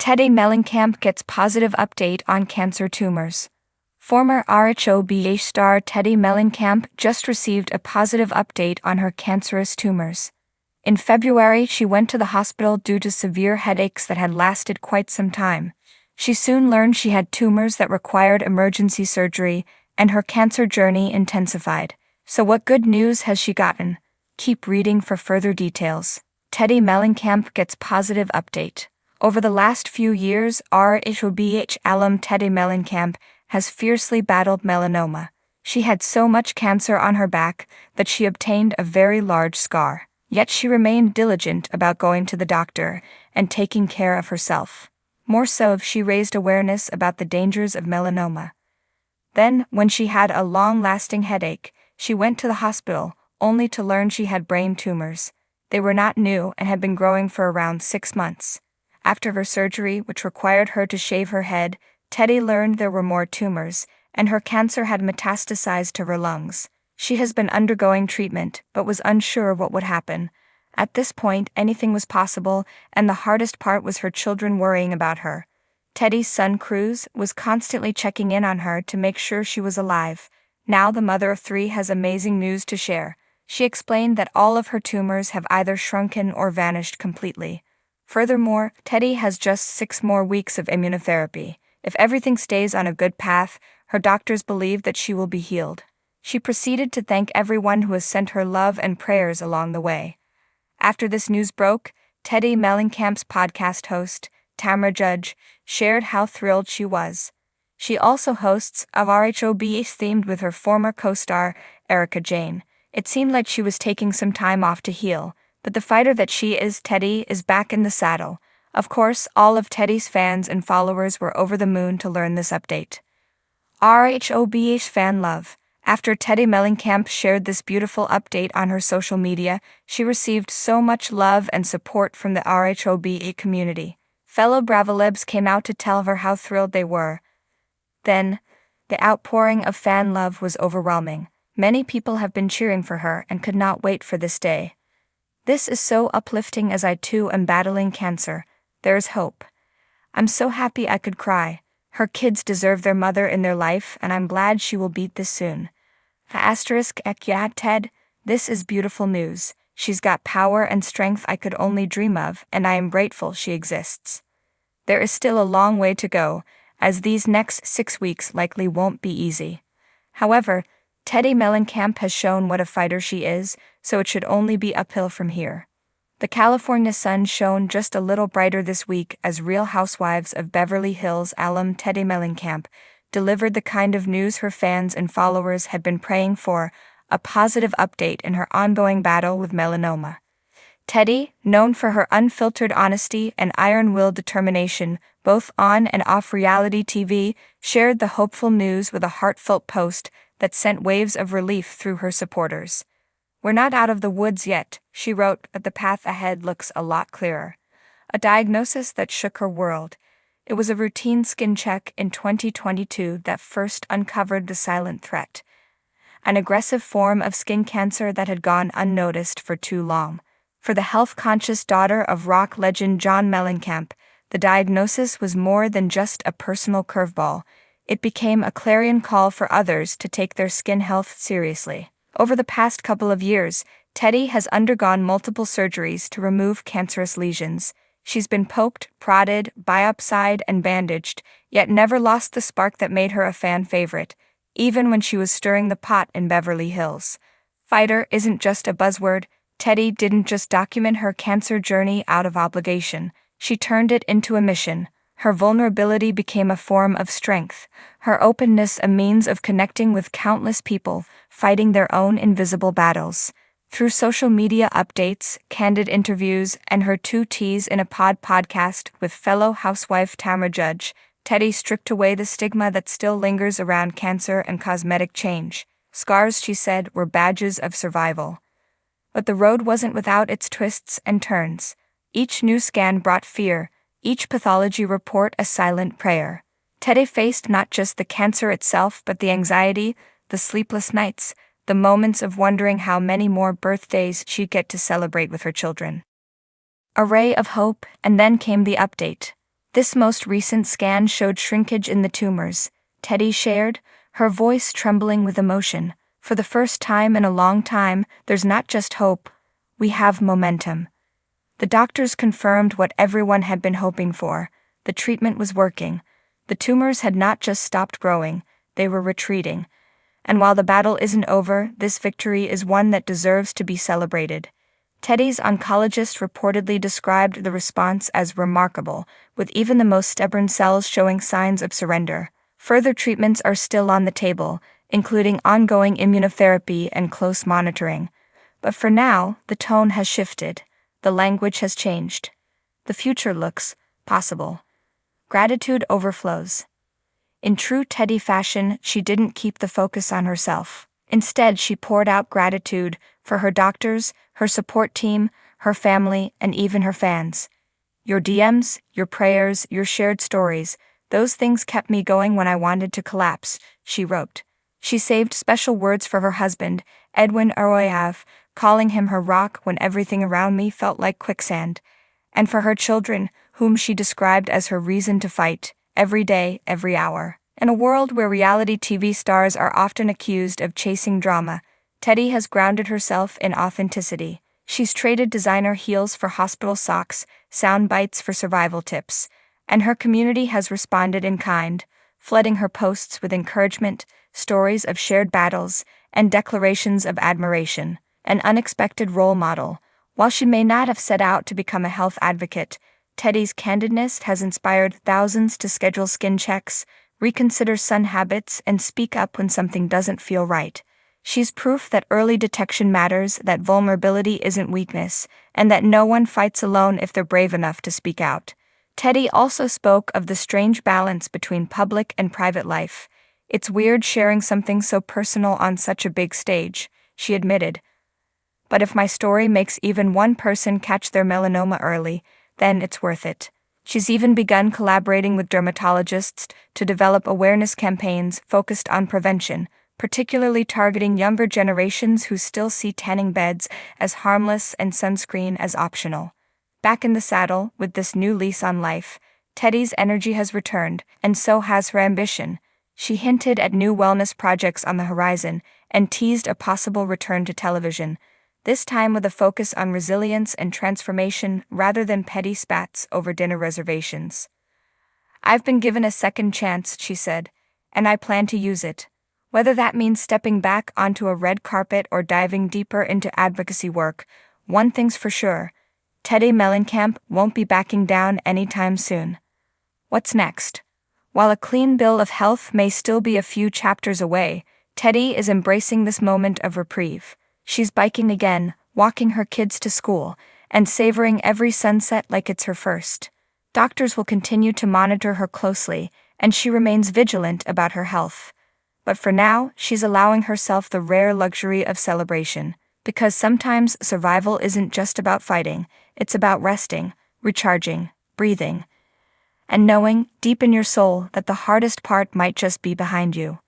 Teddi Mellencamp gets positive update on cancer tumors. Former RHOBH star Teddi Mellencamp just received a positive update on her cancerous tumors. In February, she went to the hospital due to severe headaches that had lasted quite some time. She soon learned she had tumors that required emergency surgery, and her cancer journey intensified. So what good news has she gotten? Keep reading for further details. Teddi Mellencamp gets positive update. Over the last few years, RHOBH alum Teddi Mellencamp has fiercely battled melanoma. She had so much cancer on her back that she obtained a very large scar. Yet she remained diligent about going to the doctor and taking care of herself. More so, she raised awareness about the dangers of melanoma. Then, when she had a long-lasting headache, she went to the hospital, only to learn she had brain tumors. They were not new and had been growing for around 6 months. After her surgery, which required her to shave her head, Teddi learned there were more tumors, and her cancer had metastasized to her lungs. She has been undergoing treatment, but was unsure what would happen. At this point, anything was possible, and the hardest part was her children worrying about her. Teddi's son Cruz was constantly checking in on her to make sure she was alive. Now the mother of 3 has amazing news to share. She explained that all of her tumors have either shrunken or vanished completely. Furthermore, Teddi has just 6 more weeks of immunotherapy. If everything stays on a good path, her doctors believe that she will be healed. She proceeded to thank everyone who has sent her love and prayers along the way. After this news broke, Teddi Mellencamp's podcast host, Tamra Judge, shared how thrilled she was. She also hosts a RHOBH themed with her former co-star, Erica Jane. It seemed like she was taking some time off to heal, but the fighter that she is, Teddi, is back in the saddle. Of course, all of Teddi's fans and followers were over the moon to learn this update. RHOBH fan love. After Teddi Mellencamp shared this beautiful update on her social media, she received so much love and support from the RHOBH community. Fellow Bravolebs came out to tell her how thrilled they were. Then, the outpouring of fan love was overwhelming. Many people have been cheering for her and could not wait for this day. This is so uplifting as I too am battling cancer. There is hope. I'm so happy I could cry. Her kids deserve their mother in their life, and I'm glad she will beat this soon. Yeah, Ted, this is beautiful news. She's got power and strength I could only dream of, and I am grateful she exists. There is still a long way to go, as these next 6 weeks likely won't be easy. However, Teddi Mellencamp has shown what a fighter she is, so it should only be uphill from here. The California sun shone just a little brighter this week as Real Housewives of Beverly Hills alum Teddi Mellencamp delivered the kind of news her fans and followers had been praying for, a positive update in her ongoing battle with melanoma. Teddi, known for her unfiltered honesty and iron-willed determination, both on and off reality TV, shared the hopeful news with a heartfelt post that sent waves of relief through her supporters. "We're not out of the woods yet," she wrote, "but the path ahead looks a lot clearer." A diagnosis that shook her world. It was a routine skin check in 2022 that first uncovered the silent threat. An aggressive form of skin cancer that had gone unnoticed for too long. For the health-conscious daughter of rock legend John Mellencamp, the diagnosis was more than just a personal curveball. It became a clarion call for others to take their skin health seriously. Over the past couple of years, Teddi has undergone multiple surgeries to remove cancerous lesions. She's been poked, prodded, biopsied, and bandaged, yet never lost the spark that made her a fan favorite, even when she was stirring the pot in Beverly Hills. Fighter isn't just a buzzword. Teddi didn't just document her cancer journey out of obligation. She turned it into a mission. Her vulnerability became a form of strength, her openness a means of connecting with countless people, fighting their own invisible battles. Through social media updates, candid interviews, and her 2 T's in a podcast with fellow housewife Tamra Judge, Teddi stripped away the stigma that still lingers around cancer and cosmetic change. Scars, she said, were badges of survival. But the road wasn't without its twists and turns. Each new scan brought fear, each pathology report a silent prayer. Teddi faced not just the cancer itself but the anxiety, the sleepless nights, the moments of wondering how many more birthdays she'd get to celebrate with her children. A ray of hope, and then came the update. This most recent scan showed shrinkage in the tumors, Teddi shared, her voice trembling with emotion. For the first time in a long time, there's not just hope, we have momentum. The doctors confirmed what everyone had been hoping for. The treatment was working. The tumors had not just stopped growing, they were retreating. And while the battle isn't over, this victory is one that deserves to be celebrated. Teddy's oncologist reportedly described the response as remarkable, with even the most stubborn cells showing signs of surrender. Further treatments are still on the table, including ongoing immunotherapy and close monitoring. But for now, the tone has shifted. The language has changed. The future looks possible. Gratitude overflows. In true Teddi fashion, she didn't keep the focus on herself. Instead, she poured out gratitude for her doctors, her support team, her family, and even her fans. Your DMs, your prayers, your shared stories, those things kept me going when I wanted to collapse, she wrote. She saved special words for her husband, Edwin Arroyav, calling him her rock when everything around me felt like quicksand, and for her children, whom she described as her reason to fight, every day, every hour. In a world where reality TV stars are often accused of chasing drama, Teddi has grounded herself in authenticity. She's traded designer heels for hospital socks, sound bites for survival tips, and her community has responded in kind, flooding her posts with encouragement, stories of shared battles, and declarations of admiration. An unexpected role model. While she may not have set out to become a health advocate, Teddi's candidness has inspired thousands to schedule skin checks, reconsider sun habits, and speak up when something doesn't feel right. She's proof that early detection matters, that vulnerability isn't weakness, and that no one fights alone if they're brave enough to speak out. Teddi also spoke of the strange balance between public and private life. It's weird sharing something so personal on such a big stage, she admitted. But if my story makes even one person catch their melanoma early, then it's worth it. She's even begun collaborating with dermatologists to develop awareness campaigns focused on prevention, particularly targeting younger generations who still see tanning beds as harmless and sunscreen as optional. Back in the saddle, with this new lease on life, Teddi's energy has returned, and so has her ambition. She hinted at new wellness projects on the horizon and teased a possible return to television, this time with a focus on resilience and transformation rather than petty spats over dinner reservations. I've been given a second chance, she said, and I plan to use it. Whether that means stepping back onto a red carpet or diving deeper into advocacy work, one thing's for sure, Teddi Mellencamp won't be backing down anytime soon. What's next? While a clean bill of health may still be a few chapters away, Teddi is embracing this moment of reprieve. She's biking again, walking her kids to school, and savoring every sunset like it's her first. Doctors will continue to monitor her closely, and she remains vigilant about her health. But for now, she's allowing herself the rare luxury of celebration, because sometimes survival isn't just about fighting, it's about resting, recharging, breathing, and knowing, deep in your soul, that the hardest part might just be behind you.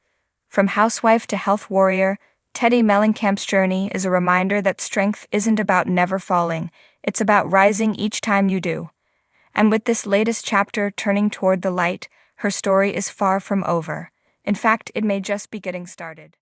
From housewife to health warrior, Teddi Mellencamp's journey is a reminder that strength isn't about never falling, it's about rising each time you do. And with this latest chapter turning toward the light, her story is far from over. In fact, it may just be getting started.